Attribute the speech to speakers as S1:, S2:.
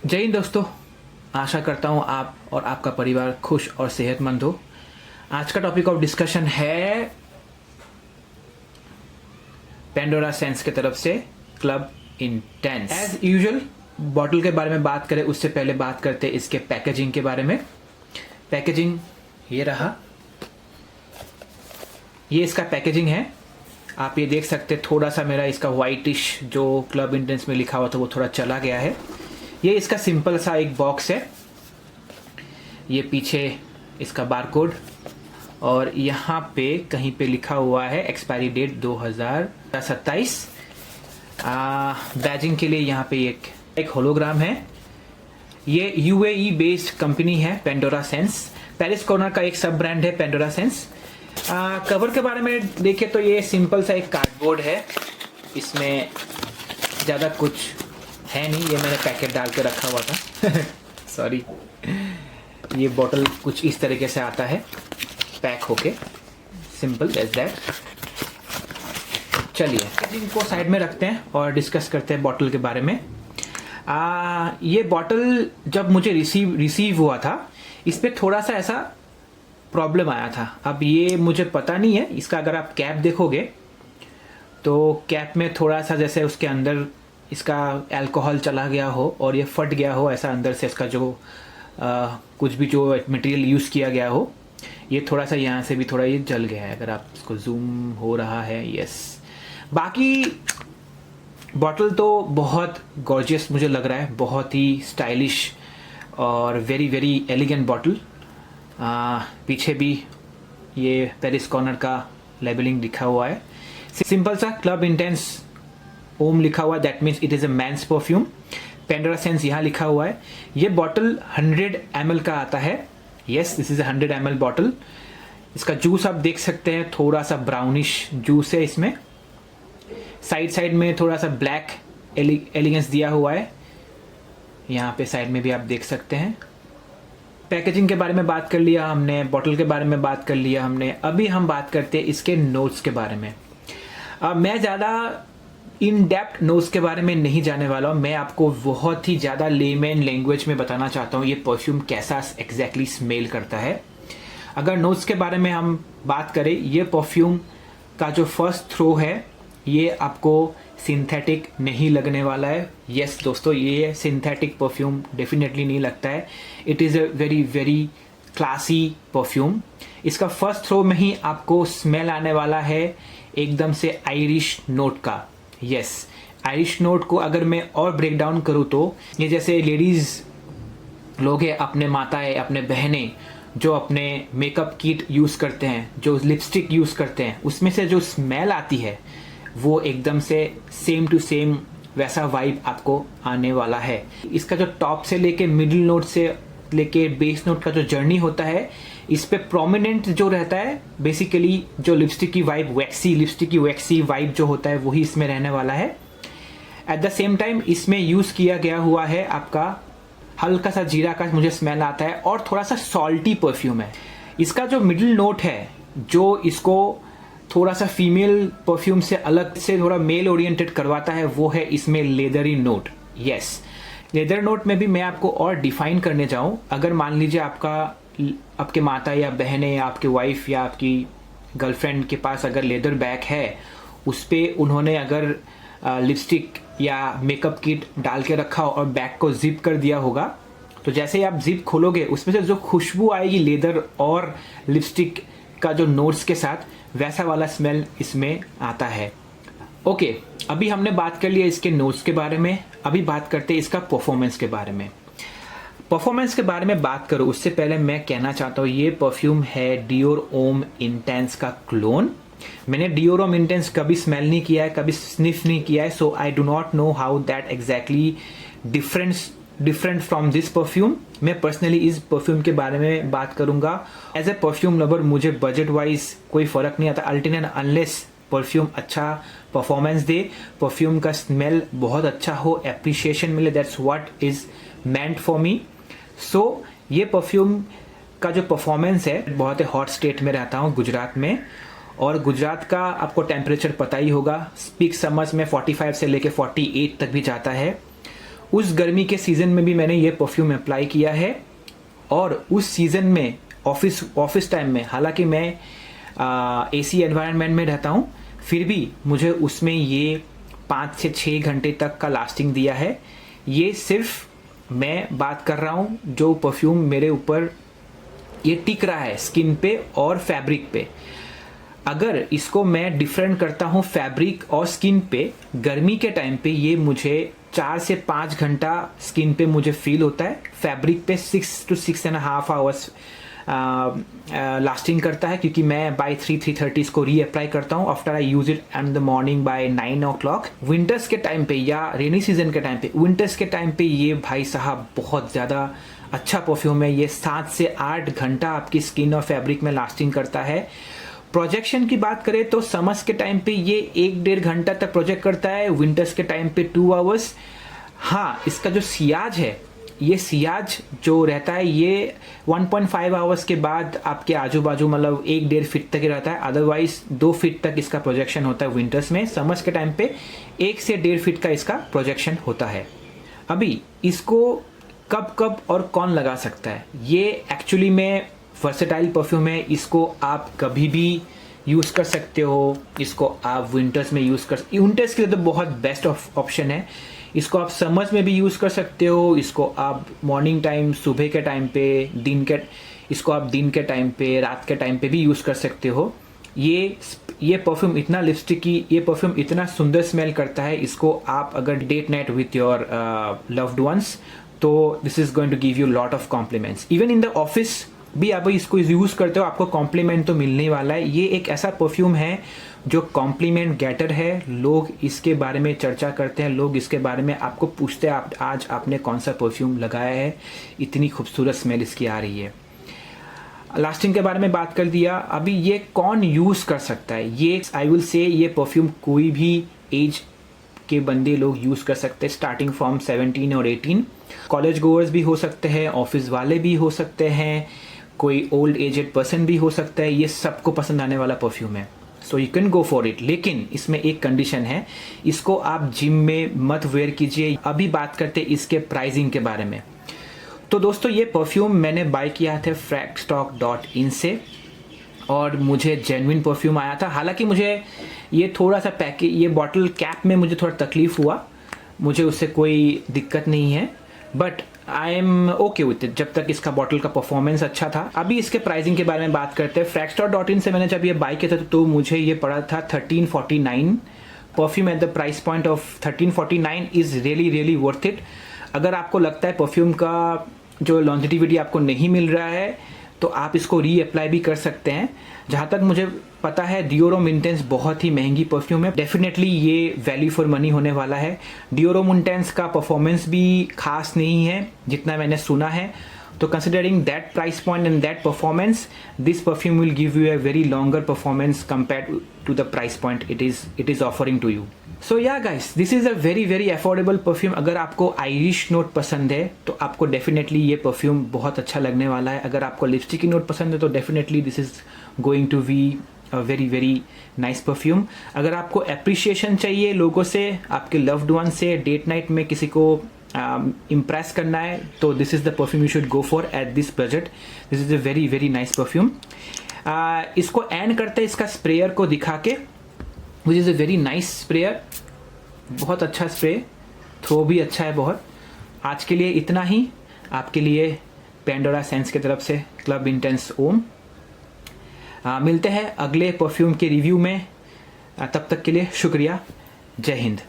S1: जय हिंद दोस्तों। आशा करता हूँ आप और आपका परिवार खुश और सेहतमंद हो। आज का टॉपिक ऑफ डिस्कशन है पेंडोरा सेंस की तरफ से club intense. As usual bottle के बारे में बात करें उससे पहले बात करते हैं इसके पैकेजिंग के बारे में। पैकेजिंग ये रहा, ये इसका पैकेजिंग है। आप ये देख सकते हैं, थोड़ा सा मेरा इसका वाइटिश जो क्लब इंटेंस में लिखा हुआ था वो थोड़ा चला गया है। ये इसका सिंपल सा एक बॉक्स है। ये पीछे इसका बारकोड और यहाँ पे कहीं पे लिखा हुआ है एक्सपायरी डेट 2027। बैजिंग के लिए यहाँ पे एक होलोग्राम है। ये यूएई बेस्ड कंपनी है पेंडोरा सेंस। पेरिस कॉर्नर का एक सब ब्रांड है पेंडोरा सेंस। कवर के बारे में देखें तो ये सिंपल सा एक कार्डबोर्ड है, इसमें ज़्यादा कुछ है नहीं। ये मैंने पैकेट डाल के रखा हुआ था सॉरी। ये बॉटल कुछ इस तरीके से आता है पैक होके, सिंपल एज दैट। चलिए पैकेजिंग को साइड में रखते हैं और डिस्कस करते हैं बॉटल के बारे में। ये बॉटल जब मुझे रिसीव हुआ था, इस पर थोड़ा सा ऐसा प्रॉब्लम आया था। अब ये मुझे पता नहीं है इसका, अगर आप कैप देखोगे तो कैप में थोड़ा सा जैसे उसके अंदर इसका अल्कोहल चला गया हो और ये फट गया हो, ऐसा अंदर से इसका जो कुछ भी जो मटेरियल यूज़ किया गया हो, ये थोड़ा सा यहाँ से भी थोड़ा ये जल गया है। अगर आप इसको जूम हो रहा है, यस। बाकी बॉटल तो बहुत गॉर्जियस मुझे लग रहा है, बहुत ही स्टाइलिश और वेरी वेरी एलिगेंट बॉटल। पीछे भी ये पेरिस कॉर्नर का लेबलिंग लिखा हुआ है, सिंपल सा क्लब इंटेंस ओम लिखा हुआ है, that means it is a man's perfume. Pandora sense यहाँ लिखा हुआ है। ये बॉटल 100 ml का आता है। Yes, this is a 100 ml bottle. इसका जूस आप देख सकते हैं, थोड़ा सा ब्राउनिश जूस है इसमें। साइड में थोड़ा सा ब्लैक एलिगेंस दिया हुआ है, यहाँ पे साइड में भी आप देख सकते हैं। पैकेजिंग के बारे में बात कर लिया हमने, बॉटल के बारे में बात कर लिया हमने। अभी हम बात करते हैं इसके नोट्स के बारे में। मैं ज़्यादा इन डेप्थ नोट्स के बारे में नहीं जाने वाला हूँ। मैं आपको बहुत ही ज़्यादा लेमैन लैंग्वेज में बताना चाहता हूँ ये परफ्यूम कैसा एग्जैक्टली स्मेल करता है। अगर नोट्स के बारे में हम बात करें, ये परफ्यूम का जो फर्स्ट थ्रो है ये आपको सिंथेटिक नहीं लगने वाला है। यस दोस्तों, ये सिंथेटिक परफ्यूम डेफिनेटली नहीं लगता है। It is a very very classy perfume. इसका फर्स्ट थ्रो में ही आपको स्मेल आने वाला है एकदम से आयरिश नोट का। यस, आयरिश नोट को अगर मैं और ब्रेक डाउन करूँ तो ये जैसे लेडीज़ लोग हैं, अपने माताएं, अपने बहनें जो अपने मेकअप किट यूज़ करते हैं, जो लिपस्टिक यूज़ करते हैं, उसमें से जो स्मेल आती है वो एकदम से सेम टू सेम वैसा वाइब आपको आने वाला है। इसका जो टॉप से लेके मिडिल नोट से लेके बेस नोट का जो जर्नी होता है, इस पे प्रोमिनेंट जो रहता है बेसिकली जो लिपस्टिक की वाइब, लिपस्टिक की वैक्सी वाइब जो होता है वही इसमें रहने वाला है। एट द सेम टाइम इसमें यूज़ किया गया हुआ है आपका हल्का सा जीरा का मुझे स्मेल आता है और थोड़ा सा सॉल्टी परफ्यूम है। इसका जो मिडिल नोट है जो इसको थोड़ा सा फीमेल परफ्यूम से अलग से थोड़ा मेल ओरिएंटेड करवाता है, वो है इसमें leathery note. Yes, leather note में भी मैं आपको और डिफाइन करने जाऊं, अगर मान लीजिए आपके माता या बहनें या आपके वाइफ या आपकी गर्लफ्रेंड के पास अगर लेदर बैग है, उस पर उन्होंने अगर लिपस्टिक या मेकअप किट डाल के रखा हो और बैग को जिप कर दिया होगा, तो जैसे ही आप जिप खोलोगे उसमें से जो खुशबू आएगी लेदर और लिपस्टिक का जो नोट्स के साथ, वैसा वाला स्मेल इसमें आता है। ओके, अभी हमने बात कर लिया इसके नोट्स के बारे में। अभी बात करते हैं इसका परफॉर्मेंस के बारे में। परफॉर्मेंस के बारे में बात करूँ उससे पहले मैं कहना चाहता हूँ ये परफ्यूम है डियोर ओम इंटेंस का क्लोन। मैंने डियोर ओम इंटेंस कभी स्मेल नहीं किया है, कभी स्निफ नहीं किया है, so I do not know how that exactly different from this perfume. मैं पर्सनली इस परफ्यूम के बारे में बात करूंगा। एज ए परफ्यूम लवर मुझे बजट वाइज कोई फर्क नहीं आता, अल्टीन एंड अनलेस परफ्यूम अच्छा परफॉर्मेंस दे, परफ्यूम का स्मेल बहुत अच्छा हो, एप्रिशिएशन मिले, that's what is meant for me. So ये परफ्यूम का जो परफॉर्मेंस है, बहुत ही हॉट स्टेट में रहता हूँ गुजरात में, और गुजरात का आपको टेम्परेचर पता ही होगा, पीक समर्स में 45 से लेके 48 तक भी जाता है। उस गर्मी के सीज़न में भी मैंने ये परफ्यूम अप्लाई किया है, और उस सीज़न में ऑफिस टाइम में, हालांकि मैं एसी एनवायरनमेंट में रहता हूँ, फिर भी मुझे उसमें ये 5 से 6 घंटे तक का लास्टिंग दिया है। ये सिर्फ मैं बात कर रहा हूँ जो परफ्यूम मेरे ऊपर ये टिक रहा है स्किन पे और फैब्रिक पे। अगर इसको मैं डिफरेंट करता हूँ फैब्रिक और स्किन पे, गर्मी के टाइम पे ये मुझे 4 से 5 घंटा स्किन पे मुझे फील होता है, फैब्रिक पे 6 to 6.5 आवर्स लास्टिंग करता है, क्योंकि मैं बाय 3:30 इसको रीअप्लाई करता हूँ after I use it and the morning by 9 o'clock। Winters के टाइम पे या रेनी सीजन के टाइम पे, विंटर्स के टाइम पे ये भाई साहब बहुत ज़्यादा अच्छा परफ्यूम है। ये 7 से 8 घंटा आपकी स्किन और फैब्रिक में लास्टिंग करता है। प्रोजेक्शन की बात करें तो समर्स के टाइम पे ये 1-1.5 घंटा तक प्रोजेक्ट करता है, विंटर्स के टाइम पे 2 आवर्स। हाँ, इसका जो सियाज है, ये सियाज जो रहता है ये 1.5 आवर्स के बाद आपके आजू बाजू मतलब 1-1.5 फीट तक ही रहता है, अदरवाइज 2 फीट तक इसका प्रोजेक्शन होता है विंटर्स में। समर्स के टाइम पे 1 से 1.5 फीट का इसका प्रोजेक्शन होता है। अभी इसको कब और कौन लगा सकता है? ये एक्चुअली में वर्सेटाइल परफ्यूम है, इसको आप कभी भी यूज़ कर सकते हो। इसको आप विंटर्स में विंटर्स के लिए तो बहुत बेस्ट ऑप्शन है। इसको आप समर्स में भी यूज़ कर सकते हो। इसको आप मॉर्निंग टाइम, सुबह के टाइम पे, इसको आप दिन के टाइम पे, रात के टाइम पे भी यूज़ कर सकते हो। ये परफ्यूम इतना लिपस्टिकी, ये परफ्यूम इतना सुंदर स्मेल करता है। इसको आप अगर date night with your loved ones, तो this is going to give you lot of compliments. Even in the office भी आप इसको यूज़ करते हो, आपको कॉम्प्लीमेंट तो मिलने वाला है। ये एक ऐसा परफ्यूम है जो कॉम्प्लीमेंट गेटर है। लोग इसके बारे में चर्चा करते हैं, लोग इसके बारे में आपको पूछते हैं आज आपने कौन सा परफ्यूम लगाया है, इतनी खूबसूरत स्मेल इसकी आ रही है। लास्टिंग के बारे में बात कर दिया। अभी ये कौन यूज़ कर सकता है? ये आई विल से ये परफ्यूम कोई भी एज के बंदे लोग यूज़ कर सकते हैं, स्टार्टिंग फ्रॉम 17 और 18। कॉलेज गोअर्स भी हो सकते हैं, ऑफिस वाले भी हो सकते हैं, कोई ओल्ड एजेड पर्सन भी हो सकता है। ये सबको पसंद आने वाला परफ्यूम है, so you can go for it. लेकिन इसमें एक कंडीशन है, इसको आप जिम में मत वेयर कीजिए। अभी बात करते हैं इसके प्राइसिंग के बारे में। तो दोस्तों, ये परफ्यूम मैंने बाय किया था fragstock.in से, और मुझे जेन्युइन परफ्यूम आया था। हालांकि मुझे ये थोड़ा सा ये बॉटल कैप में मुझे थोड़ा तकलीफ हुआ, मुझे उससे कोई दिक्कत नहीं है, but I am okay with it जब तक इसका बॉटल का परफॉर्मेंस अच्छा था। अभी इसके प्राइसिंग के बारे में बात करते हैं। fragstock.in से मैंने जब ये बाय किया था तो मुझे ये पड़ा था 1349। Perfume at the price point of 1349 is really worth it. अगर आपको लगता है परफ्यूम का जो लॉन्जिटिविटी आपको नहीं मिल रहा है, तो आप इसको रीअप्लाई भी कर सकते हैं। जहाँ तक मुझे पता है, डिओरो इंटेंस बहुत ही महंगी परफ्यूम है, डेफिनेटली ये वैल्यू फॉर मनी होने वाला है। डिओरो इंटेंस का परफॉर्मेंस भी खास नहीं है जितना मैंने सुना है, तो considering that price point and that performance, this perfume will give you a very longer performance compared to the price point it is offering to you. So yeah guys, this is a very affordable perfume. अगर आपको Irish note पसंद है तो आपको definitely ये perfume बहुत अच्छा लगने वाला है। अगर आपको लिपस्टिक की नोट पसंद है तो definitely this is going to be a very nice perfume. अगर आपको अप्रिशिएशन चाहिए लोगों से, आपके लव्ड वन से, डेट नाइट में किसी को इम्प्रेस करना है, तो this is the perfume you should go for at this budget. This is a very nice perfume. इसको एंड करते हैं इसका स्प्रेयर को दिखा के, which is a very nice sprayer. बहुत अच्छा स्प्रे, थ्रो भी अच्छा है बहुत। आज के लिए इतना ही। आपके लिए पेंडोरा सेंस की तरफ से क्लब इंटेंस ओम। मिलते हैं अगले परफ्यूम के रिव्यू में। तब तक के लिए शुक्रिया। जय हिंद।